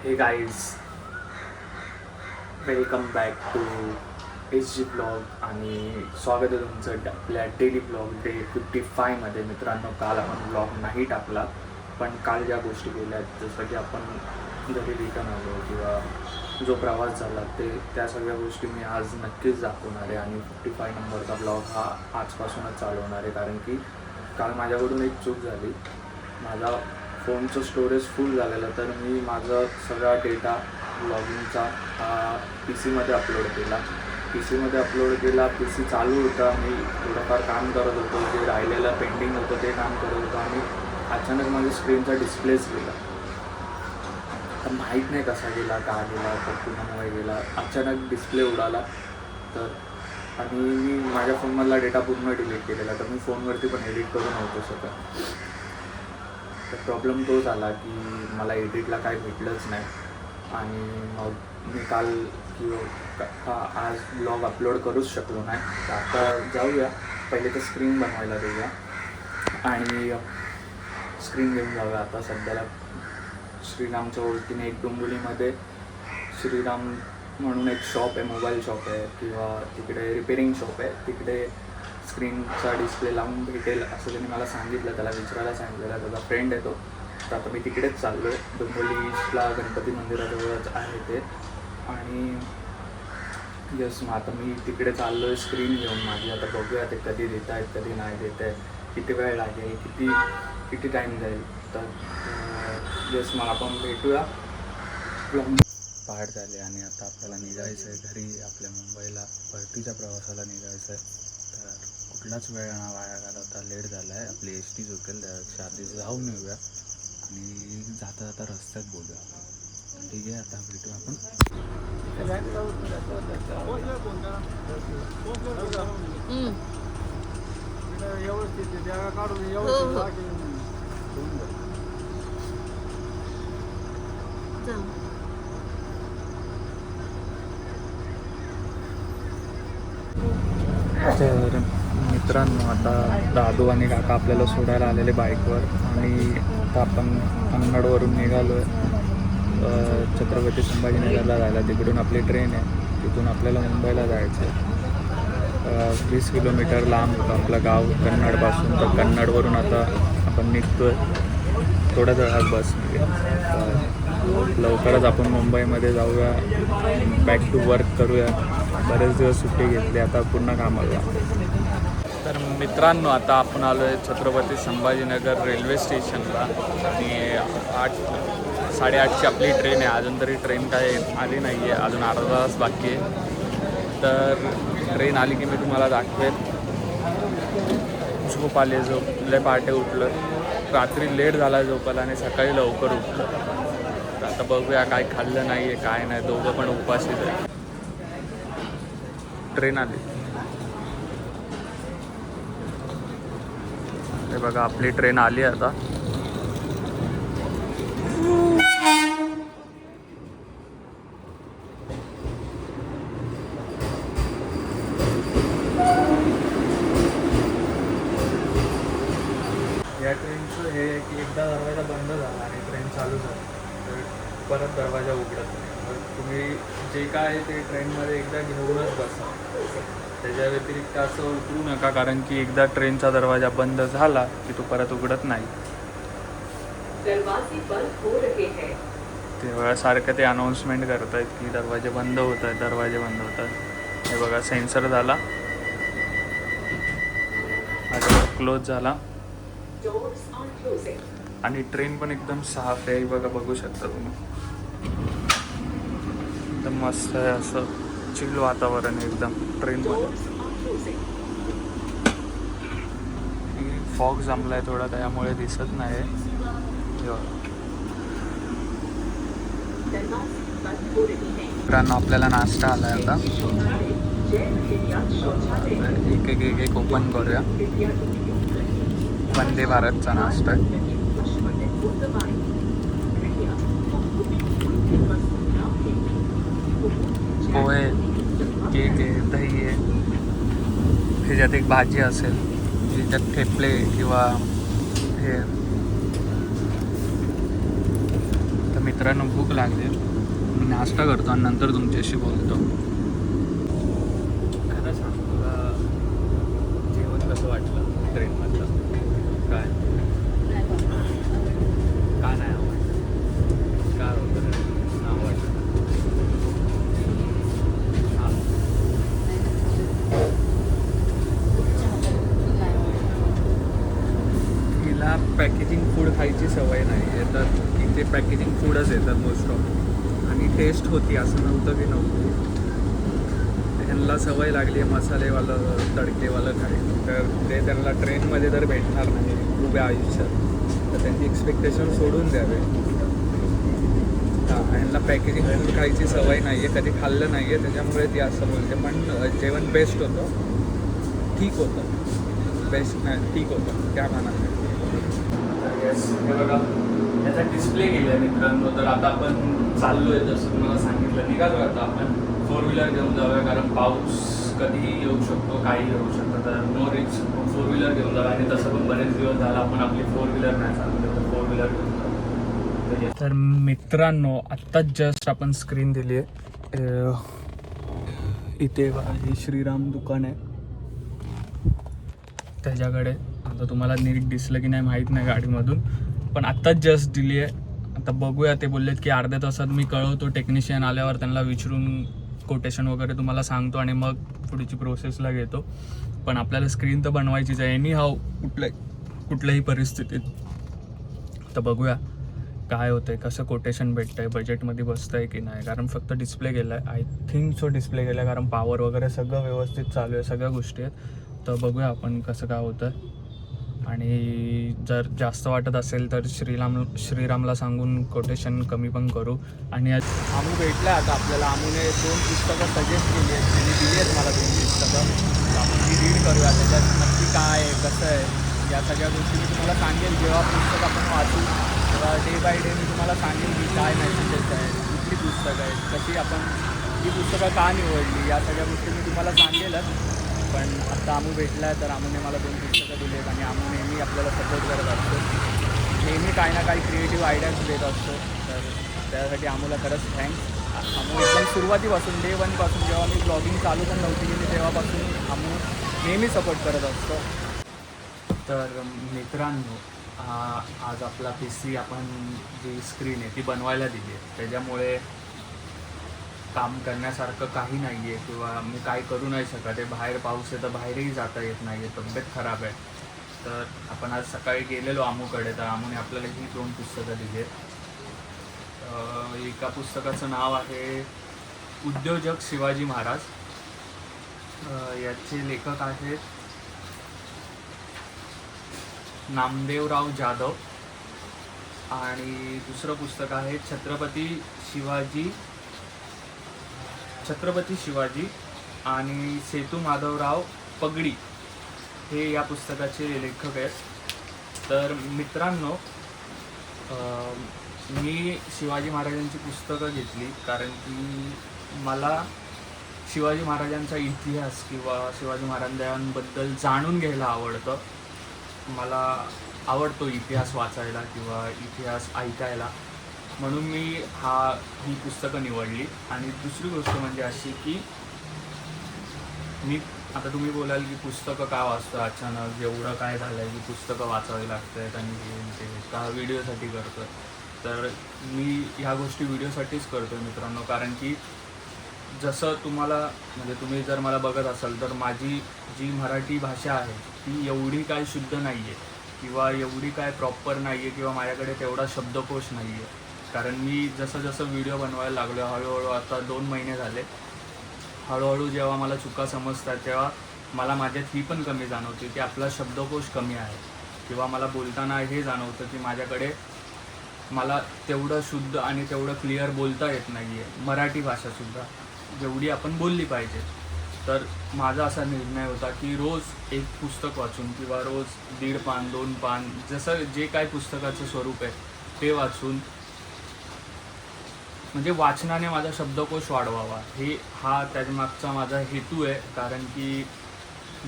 हे guys, welcome back to HG blog आणि स्वागत आहे तुमचं आपल्या डेली ब्लॉग डे 55मध्ये. मित्रांनो, काल आपण ब्लॉग नाही टाकला, पण काल ज्या गोष्टी केल्या जसं की आपण घरी रिटर्न आलो किंवा जो प्रवास झाला त्या सगळ्या गोष्टी मी आज नक्कीच दाखवणार आहे. आणि 55 नंबरचा ब्लॉग हा आजपासूनच चालू होणार आहे, कारण की काल माझ्याकडून एक चूक झाली. माझा फोनचं स्टोरेज फुल झालेलं, तर मी माझा सगळा डेटा लॉगिनचा PC मध्ये अपलोड केला. पी सी चालू होता, मी थोडंफार काम करत होतो, जे राहिलेलं पेंडिंग होतं ते काम करत होतो आणि अचानक माझ्या स्क्रीनचा डिस्प्लेच गेला. तर माहीत नाही कसा गेला, का गेला, तर कुणामुळे गेला. अचानक डिस्प्ले उडाला. तर आणि मी माझ्या फोनमधला डेटा पूर्ण डिलीट केलेला, तर मी फोनवरती पण एडिट करू नव्हतो शकत. तर प्रॉब्लेम तो झाला की मला एडिटला काही भेटलंच नाही. आणि मग मी काल आज ब्लॉग अपलोड करूच शकलो नाही. तर आता जाऊया, पहिले तर स्क्रीन बनवायला देऊया आणि स्क्रीन घेऊन जाऊया. आता सध्याला श्रीरामच्या ओळखीने एक डोंबिवलीमध्ये श्रीराम म्हणून एक शॉप आहे, मोबाईल शॉप आहे किंवा तिकडे रिपेरिंग शॉप आहे. तिकडे स्क्रीनचा डिस्प्ले लावून भेटेल असं त्यांनी मला सांगितलं. त्याला विचारायला सांगितलेलं, त्याचा फ्रेंड आहे तो. तर आता मी तिकडेच चाललो आहे. डोंबिवली ईस्टला गणपती मंदिराजवळच आहे ते. आणि यस, मग आता मी तिकडे चाललो आहे स्क्रीन घेऊन माझी. आता बघूया ते कधी देत आहेत, कधी नाही देत आहे, किती वेळ लागेल, किती टाईम जाईल. तर यस, मग आपण भेटूया. पहाट झाले आणि आता आपल्याला निघायचं आहे घरी. आपल्या मुंबईला परतीच्या प्रवासाला निघायचं आहे. तर कुठलाच वेळ ना वाया घालवता, लेट झाला आहे. आपली ST चुकेल, त्यापेक्षा आधी जाऊन येऊया आणि जाता जाता रस्त्यात बोलूया. ठीक आहे, आता भेटू आपण. तर मित्रांनो, आता दादू आणि काका आपल्याला सोडायला आलेले बाईकवर आणि आता आपण कन्नडवरून निघालो आहे छत्रपती संभाजीनगरला जायला. तिकडून आपली ट्रेन आहे, तिथून आपल्याला मुंबईला जायचं आहे. 20 किलोमीटर लांब होतं आपलं गाव कन्नडपासून. तर कन्नडवरून आता आपण निघतो आहे, थोड्याच वेळात बस निघेल. लवकरच आपण मुंबईमध्ये जाऊया, बॅक टू वर्क करूया. बरेच दिवस सुट्टी घेतली, आता पूर्ण कामाला. तर मित्रांनो, आता आपण आलो आहे छत्रपती संभाजीनगर रेल्वे स्टेशनला आणि 8:30ची आपली ट्रेन आहे. अजून तरी ट्रेन काय आली नाही आहे, अजून अर्धा तास बाकी आहे. तर ट्रेन आली की मी तुम्हाला दाखवेन. झोप आली, झोपले, पहाटे उठलं, रात्री लेट झाला झोपायला आणि सकाळी लवकर उठलं. तर आता बघूया, काय खाल्लं नाही आहे काय नाही, दोघं पण उपाशीच आहे. ट्रेन आली, हे बघा आपली ट्रेन आली आता. या ट्रेनचं हे की एकदा दरवाजा बंद झाला आणि ट्रेन चालू झाली तर परत दरवाजा उघडत नाही. मग तुम्ही जे काय आहे ते ट्रेनमध्ये एकदा घेऊनच बसा. त्याच्या व्यतिरिक्त असं उतरू नका, कारण की एकदा ट्रेनचा दरवाजा बंद झाला की तो परत उघडत नाही. तेव्हा सारखं ते अनाऊन्समेंट करत आहेत की दरवाजे बंद होत आहेत, दरवाजे बंद होत आहेत. हे बघा, सेन्सर झाला, आता क्लोज झाला आणि ट्रेन पण एकदम साफ आहे. बघा, बघू शकता तुम्ही, एकदम मस्त आहे, असं चिल वातावरण आहे एकदम ट्रेनमध्ये. फॉग जमला आहे थोडा, त्यामुळे दिसत नाही. मित्रांनो, आपल्याला नाश्ता आला आहे. आता एक ओपन करूया. वंदे भारतचा नाश्ता आहे. पोहे, केक आहे, दही आहे, त्याच्यात एक भाजी असेल, त्याच्यात ठेपले किंवा हे मित्रांनो भूक लागली, मी नाश्ता करतो आणि नंतर तुमच्याशी बोलतो. खरं सांग तुला जेवण कसं वाटलं ट्रेनमधलं? काय का नाही आवडलं? काय होतं नाही आवडलं? हां तिला पॅकेजिंग फूड खायची सवय नाही आहे, तर इथे पॅकेजिंग फूडच येतात मोस्ट ऑफ. आणि टेस्ट होती, असं नव्हतं की नव्हती. ह्यांना सवय लागली आहे मसालेवालं तडकेवालं खायची, तर ते त्यांना ट्रेनमध्ये तर भेटणार नाही उभ्या आयुष्यात, तर त्यांची एक्सपेक्टेशन सोडून द्यावे. हां, ह्यांना पॅकेजिंग फूड खायची सवय नाही आहे, कधी खाल्लं नाही आहे, त्याच्यामुळे ती असं बोलते. पण जेवण बेस्ट होतं, ठीक होतं, बेस्ट नाही ठीक होतं त्या मनाने. येस, हे बघा याचा डिस्प्ले केला आहे मित्रांनो. तर आता आपण चाललो आहे, जसं तुम्हाला सांगितलं निघालो आता आपण 4 व्हीलर घेऊन जाऊया, कारण पाऊस कधीही येऊ शकतो, काही येऊ शकतं. तर नो रिक्स 4 व्हीलर घेऊन जाऊया. आणि तसं पण बरेच दिवस झाला आपण आपली 4 व्हीलर नाही चालवली, तर 4 व्हीलर घेऊन जाऊ. तर मित्रांनो आत्ताच जस्ट आपण स्क्रीन दिली आहे. इथे बघा हे श्रीराम दुकान आहे, त्याच्याकडे आता तुम्हाला नीट दिसलं की नाही माहीत नाही गाडीमधून, पण आत्ताच जस्ट दिली आहे. आता बघूया, ते बोललेत की अर्ध्या तासात मी कळवतो, टेक्निशियन आल्यावर त्यांना विचारून कोटेशन वगैरे तुम्हाला सांगतो आणि मग पुढची प्रोसेसला घेतो. पण आपल्याला स्क्रीन तर बनवायचीच आहे एनी हाव, कुठल्याही परिस्थितीत. तर बघूया काय होतं आहे, कसं कोटेशन भेटतं आहे, बजेटमध्ये बसतं आहे की नाही. कारण फक्त डिस्प्ले केला आहे, आय थिंक सो डिस्प्ले केला आहे, कारण पॉवर वगैरे सगळं व्यवस्थित चालू आहे, सगळ्या गोष्टी आहेत. तर बघूया आपण कसं काय होतं आहे. आणि जर जास्त वाटत असेल तर श्रीरामला सांगून कोटेशन कमी पण करू. आणि आमू भेटला आता आपल्याला. आमूने 2 पुस्तकं सजेस्ट केली आहेत, त्यांनी दिली आहेत मला 2 पुस्तकं. आपण ती रीड करूया, त्याच्यात नक्की काय आहे कसं आहे या सगळ्या गोष्टी मी तुम्हाला सांगेल. जेव्हा पुस्तक आपण वाचू तेव्हा डे बाय डे मी तुम्हाला सांगेल की काय मेसेजेस आहेत, कुठली पुस्तकं आहेत, कशी आपण ही पुस्तकं का निवडली, या सगळ्या गोष्टी मी तुम्हाला सांगेलच. पण आत्ता आमू भेटला आहे, तर आमूने मला 2 पुस्तकं दिली आहेत आणि आमू नेहमी आपल्याला सपोर्ट करत असतो, नेहमी काही ना काही क्रिएटिव्ह आयडियाज देत असतो. तर त्यासाठी आमूला खरंच थँक्स. आमू एकदम सुरुवातीपासून डे 1पासून जेव्हा मी ब्लॉगिंग चालू पण नव्हती केली तेव्हापासून आमू नेहमी सपोर्ट करत असतो. तर मित्रांनो आज आपला PC आपण जी स्क्रीन आहे ती बनवायला दिली आहे, त्याच्यामुळे काम करण्यासारखं काही नाही आहे किंवा मी काय करू नाही शकत आहे. बाहेर पाऊस आहे तर बाहेरही जाता येत नाही आहे, तब्येत खराब आहे. तर आपण आज सकाळी गेलेलो आमूकडे, तर आमूने आपल्याला ही 2 पुस्तकं दिली आहेत. एका पुस्तकाचं नाव आहे उद्योजक शिवाजी महाराज. याचे लेखक आहेत नामदेवराव जाधव. आणि दुसरं पुस्तक आहे छत्रपती शिवाजी आणि सेतू माधवराव पगडी, हे या पुस्तकाचे लेखक आहेत. तर मित्रांनो मी शिवाजी महाराजांची पुस्तकं घेतली कारण की मला शिवाजी महाराजांचा इतिहास किंवा शिवाजी महाराजांबद्दल जाणून घ्यायला आवडतं. मला आवडतो इतिहास वाचायला किंवा इतिहास ऐकायला, म्हणून मी ही पुस्तकं निवडली. आणि दुसरी गोष्ट म्हणजे अशी की मी आता तुम्ही बोलाल की पुस्तकं का वाचतं अचानक, एवढं काय झालं आहे की पुस्तकं वाचावी लागत आहेत आणि ते का व्हिडिओसाठी करतो. तर मी ह्या गोष्टी व्हिडिओसाठीच करतो आहे मित्रांनो, कारण की जसं तुम्हाला म्हणजे तुम्ही जर मला बघत असाल तर माझी जी मराठी भाषा आहे ती एवढी काय शुद्ध नाही आहे किंवा एवढी काय प्रॉपर नाही आहे किंवा माझ्याकडे तेवढा शब्दकोश नाही आहे. कारण मी जसं जसं व्हिडिओ बनवायला लागलो हळूहळू, आता 2 महिने झाले, हळूहळू जेव्हा मला चुका समजतात तेव्हा मला माझ्यात ही पण कमी जाणवते की आपला शब्दकोश कमी आहे, किंवा मला बोलताना हे जाणवतं की माझ्याकडे मला तेवढं शुद्ध आणि तेवढं क्लिअर बोलता येत नाही आहे मराठी भाषासुद्धा जेवढी आपण बोलली पाहिजे. तर माझा असा निर्णय होता की रोज एक पुस्तक वाचून किंवा रोज 1.5 पान 2 पान जसं जे काय पुस्तकाचं स्वरूप आहे ते वाचून, म्हणजे वाचनाने माझा शब्दकोश वाढवावा हा त्याच्यामागचा माझा हेतू आहे. कारण की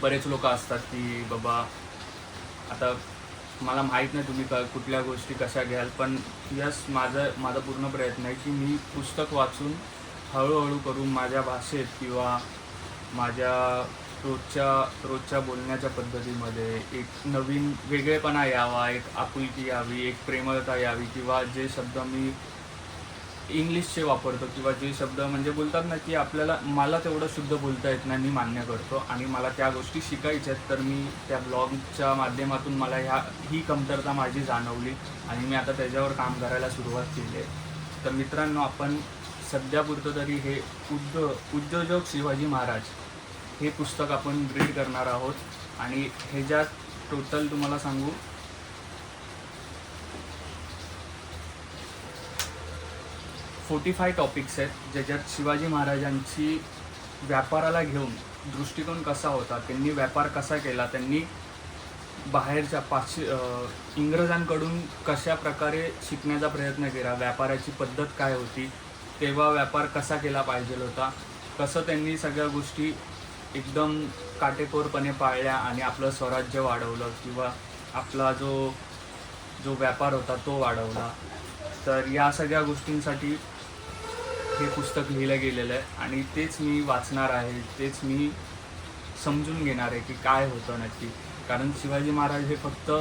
बरेच लोक असतात की बाबा आता मला माहीत नाही तुम्ही कुठल्या गोष्टी कशा घ्याल, पण यस माझा पूर्ण प्रयत्न आहे की मी पुस्तक वाचून हळूहळू करून माझ्या भाषेत किंवा माझ्या रोजच्या बोलण्याच्या पद्धतीमध्ये एक नवीन वेगळेपणा यावा, एक आपुलकी यावी, एक प्रेमळता यावी, किंवा जे शब्द मी इंग्लिशचे वापरतो किंवा जे शब्द म्हणजे बोलतात ना की मला तेवढं शुद्ध बोलता येत नाही, मी मान्य करतो आणि मला त्या गोष्टी शिकायच्या आहेत. तर मी त्या ब्लॉगच्या माध्यमातून मला ही कमतरता माझी जाणवली आणि मी आता त्याच्यावर काम करायला सुरुवात केली आहे. तर मित्रांनो, आपण सध्यापुरतं तरी हे उद्योजक शिवाजी महाराज हे पुस्तक आपण रीड करणार आहोत आणि ह्याच्यात टोटल तुम्हाला सांगू 45 टॉपिक्स आहेत, ज्याच्यात शिवाजी महाराजांची व्यापाराला घेऊन दृष्टिकोन कसा होता, त्यांनी व्यापार कसा केला, त्यांनी बाहेरच्या इंग्रजांकडून कशा प्रकारे शिकण्याचा प्रयत्न केला, व्यापाराची पद्धत काय होती, तेव्हा व्यापार कसा केला पाहिजे होता, कसं त्यांनी सगळ्या गोष्टी एकदम काटेकोरपणे पाळल्या आणि आपलं स्वराज्य वाढवलं किंवा आपला जो व्यापार होता तो वाढवला. तर या सगळ्या गोष्टींसाठी हे पुस्तक लिहिलं गेलेलं आहे आणि तेच मी वाचणार आहे, तेच मी समजून घेणार आहे की काय होतं नक्की. कारण शिवाजी महाराज हे फक्त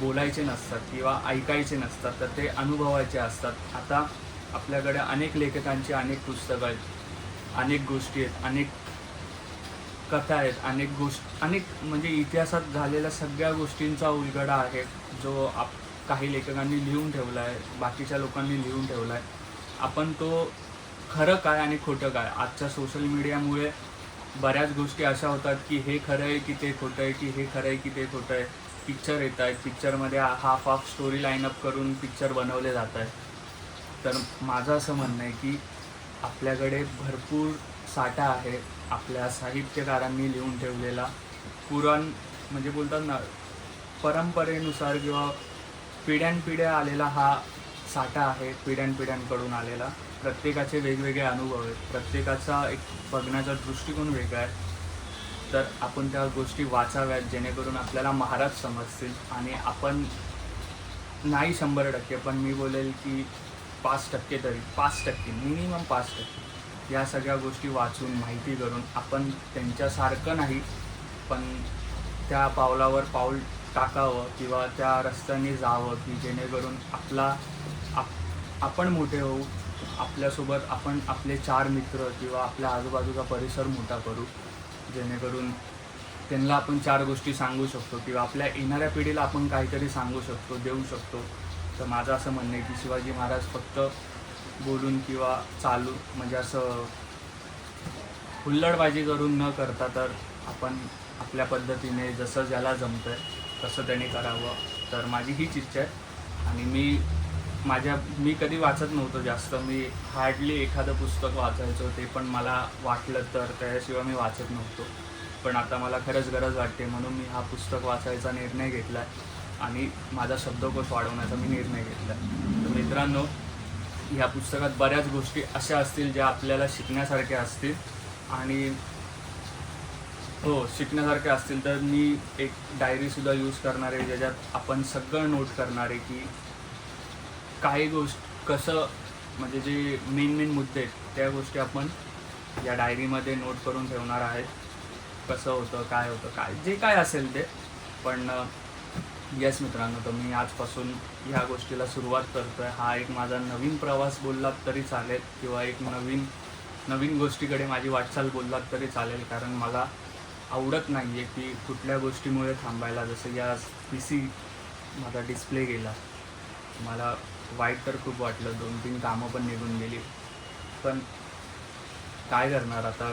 बोलायचे नसतात किंवा ऐकायचे नसतात, तर ते अनुभवायचे असतात. आता आपल्याकडे अनेक लेखकांची अनेक पुस्तकं आहेत, अनेक गोष्टी आहेत, अनेक कथा आहेत, अनेक म्हणजे इतिहासात झालेल्या सगळ्या गोष्टींचा उलगडा आहे, जो काही लेखकांनी लिहून ठेवला आहे, बाकीच्या लोकांनी लिहून ठेवला आहे. आपण तो खरं काय आणि खोटं काय, आजच्या सोशल मीडियामुळे बऱ्याच गोष्टी अशा होतात की हे खरं आहे की ते खोटं आहे, की हे खरं आहे की ते खोटं आहे. पिक्चर येत आहेत, पिक्चरमध्ये हाफ स्टोरी लाईनअप करून पिक्चर बनवले जात आहेत. तर माझं असं म्हणणं आहे की आपल्याकडे भरपूर साठा आहे आपल्या साहित्यकारांनी लिहून ठेवलेला, म्हणजे बोलतात ना परंपरेनुसार किंवा पिढ्यानपिढ्या आलेला हा साठा आहे, पिढ्यानपिढ्यांकडून आलेला. प्रत्येकाचे वेगवेगळे अनुभव आहेत, प्रत्येकाचा एक बघण्याचा दृष्टिकोन वेगळा आहे. तर आपण त्या गोष्टी वाचाव्यात, जेणेकरून आपल्याला महाराज समजतील आणि आपण नाही 100%, पण मी बोलेल की 5% तरी 5%, मिनिमम 5% या सगळ्या गोष्टी वाचून माहिती करून आपण त्यांच्यासारखं नाही पण त्या पावलावर पाऊल टाकावं किंवा त्या रस्त्याने जावं की जेणेकरून आपण मोठे होऊ, आपल्यासोबत आपण आपले 4 मित्र किंवा आपल्या आजूबाजूचा परिसर मोठा करू, जेणेकरून त्यांना आपण 4 गोष्टी सांगू शकतो किंवा आपल्या येणाऱ्या पिढीला आपण काहीतरी सांगू शकतो, देऊ शकतो. तर माझं असं म्हणणं आहे की शिवाजी महाराज फक्त बोलून किंवा चालू म्हणजे असं हुल्लडबाजी करून न करता, तर आपण आपल्या पद्धतीने जसं ज्याला जमतं आहे तसं त्याने करावं. तर माझी हीच इच्छा आहे आणि मी कधी वाचत नव्हतो जास्त, मी हार्डली एखादं पुस्तक वाचायचो, ते पण मला वाटलं तर, त्याशिवाय मी वाचत नव्हतो. पण आता मला खरंच गरज वाटते, म्हणून मी हा पुस्तक वाचायचा निर्णय घेतला आहे आणि माझा शब्दकोश वाढवण्याचा मी निर्णय घेतला आहे. तर मित्रांनो, ह्या पुस्तकात बऱ्याच गोष्टी अशा असतील ज्या आपल्याला शिकण्यासारख्या असतील आणि शिकण्यासारख्या असतील. तर मी एक डायरीसुद्धा यूज करणार आहे, ज्याच्यात आपण सगळं नोट करणार आहे की काही कसं म्हणजे जे मेन मुद्दे आहेत त्या गोष्टी आपण या डायरीमध्ये नोट करून ठेवणार आहेत. कसं होतं, काय जे काय असेल ते. पण येस मित्रांनो, तर मी आजपासून ह्या गोष्टीला सुरुवात करतो आहे. हा एक माझा नवीन प्रवास बोललात तरी चालेल किंवा एक नवीन गोष्टीकडे माझी वाटचाल बोललात तरी चालेल. कारण मला आवडत नाही आहे की कुठल्या गोष्टीमुळे थांबायला. जसं या PC माझा डिस्प्ले गेला, मला वाईट तर खूप वाटलं, 2-3 कामं पण निघून गेली. पण काय करणार आता,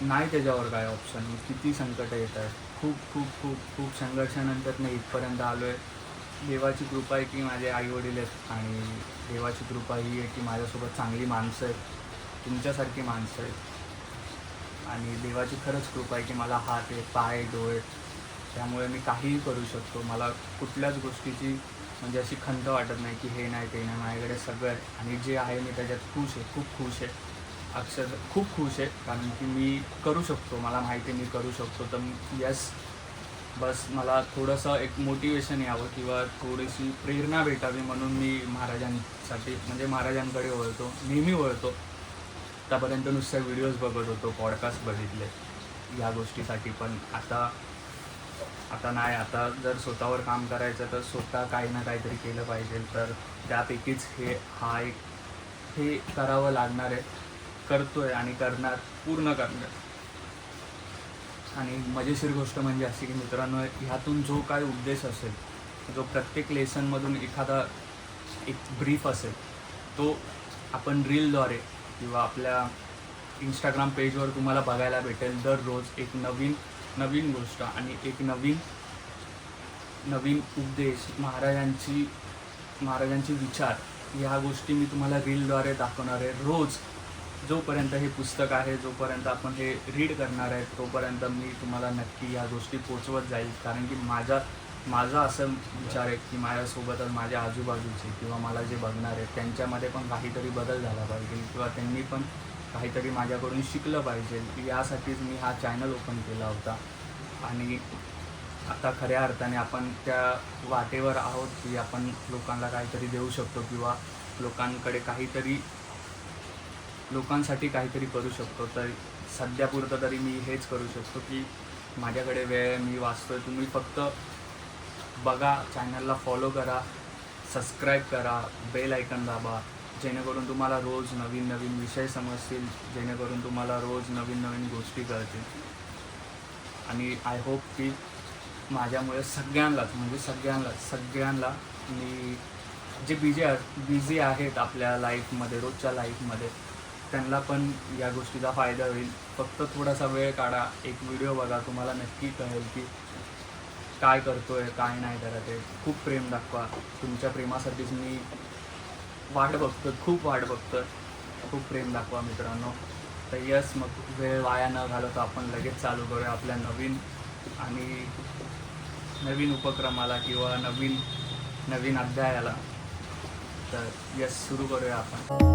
नाही त्याच्यावर काय ऑप्शन. किती संकट येत आहेत, खूप खूप खूप खूप संघर्षानंतर मी इथपर्यंत आलो आहे. देवाची कृपा आहे की माझे आईवडील आहेत आणि देवाची कृपा ही आहे की माझ्यासोबत चांगली माणसं आहेत, तुमच्यासारखी माणसं आहेत आणि देवाची खरंच कृपा आहे की मला हात आहे, पाय, डोळे, त्यामुळे मी काहीही करू शकतो. मला कुठल्याच गोष्टीची म्हणजे अशी खंत वाटत नाही की हे नाही ते नाही, माझ्याकडे सगळं आहे आणि जे आहे मी त्याच्यात खुश आहे, खूप खुश आहे, अक्षरशः खूप खुश आहे. कारण की मी करू शकतो, मला माहिती आहे मी करू शकतो. तर येस, बस मला थोडंसं एक मोटिवेशन यावं किंवा थोडीशी प्रेरणा भेटावी म्हणून मी महाराजांसाठी म्हणजे महाराजांकडे वळतो, नेहमी वळतो. आतापर्यंत नुसत्या व्हिडिओज बघत होतो, पॉडकास्ट बघितले या गोष्टीसाठी. पण आता नाही, आता जर स्वतःवर काम करायचं तर स्वतः काही ना काहीतरी केलं पाहिजे. तर त्यापैकीच हे करावं लागणार आहे, करतो आहे आणि पूर्ण करणार. आणि मजेशीर गोष्ट म्हणजे अशी की मित्रांनो, ह्यातून जो काय उद्देश असेल, जो प्रत्येक लेसनमधून एक ब्रीफ असेल, तो आपण रीलद्वारे किंवा आपल्या इंस्टाग्राम पेजवर तुम्हाला बघायला भेटेल. दररोज एक नवीन गोष्ट आणि एक नवीन उपदेश, महाराजांची विचार, ह्या गोष्टी मी तुम्हाला रीलद्वारे दाखवणार आहे. रोज जोपर्यंत हे पुस्तक आहे, जोपर्यंत आपण हे रीड करणार आहे, तोपर्यंत मी तुम्हाला नक्की या गोष्टी पोचवत जाईल. कारण की माझा असं विचार आहे की माझ्यासोबतच माझ्या आजूबाजूचे किंवा मला जे बघणार आहेत त्यांच्यामध्ये पण काहीतरी बदल झाला पाहिजे किंवा त्यांनी पण काहीतरी माझ्याकडून शिकलं पाहिजे. यासाठीच मी हा चॅनल ओपन केला होता. आणि आता खऱ्या अर्थाने आपण त्या वाटेवर आहोत की आपण लोकांना काहीतरी देऊ शकतो किंवा लोकांसाठी काहीतरी करू शकतो. तर सध्यापुरतं तरी मी हेच करू शकतो की माझ्याकडे वेळ आहे, मी वाचतोय. तुम्ही फक्त बघा, चॅनलला फॉलो करा, सबस्क्राईब करा, बेल आयकन दाबा, जेणेकरून तुम्हाला रोज नवीन विषय समजतील, जेणेकरून तुम्हाला रोज नवीन गोष्टी कळतील. आणि आय होप की माझ्यामुळे सगळ्यांना मी जे बिझी आहेत आपल्या लाईफमध्ये, रोजच्या लाईफमध्ये, त्यांना पण या गोष्टीचा फायदा होईल. फक्त थोडासा वेळ काढा, एक व्हिडिओ बघा, तुम्हाला नक्की कळेल की काय करतोय, काय नाही करत आहे. खूप प्रेम दाखवा. तुमच्या प्रेमासाठीच मी खूप वाट बघतो. खूप प्रेम दाखवा मित्रांनो. तर यस, मग वेळ वाया न घालवता आपण लगेच चालू करूया आपल्या नवीन उपक्रमाला किंवा नवीन अध्यायाला. तर यस, सुरू करूया आपण.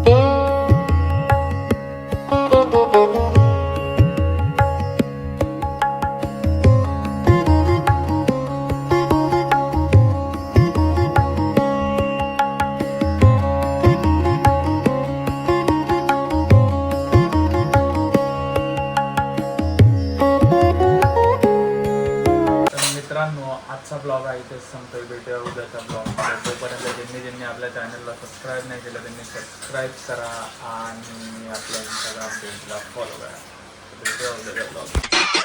मित्रांनो, आजचा ब्लॉग आहे इथेच संपतोय. भेटूया उद्याचा ब्लॉग. तोपर्यंत ज्यांनी आपल्या चॅनलला सबस्क्राईब नाही केलं त्यांनी सबस्क्राईब करा आणि आपल्या इंस्टाग्राम पेजला फॉलो करा. भेटूया उद्याचा ब्लॉग.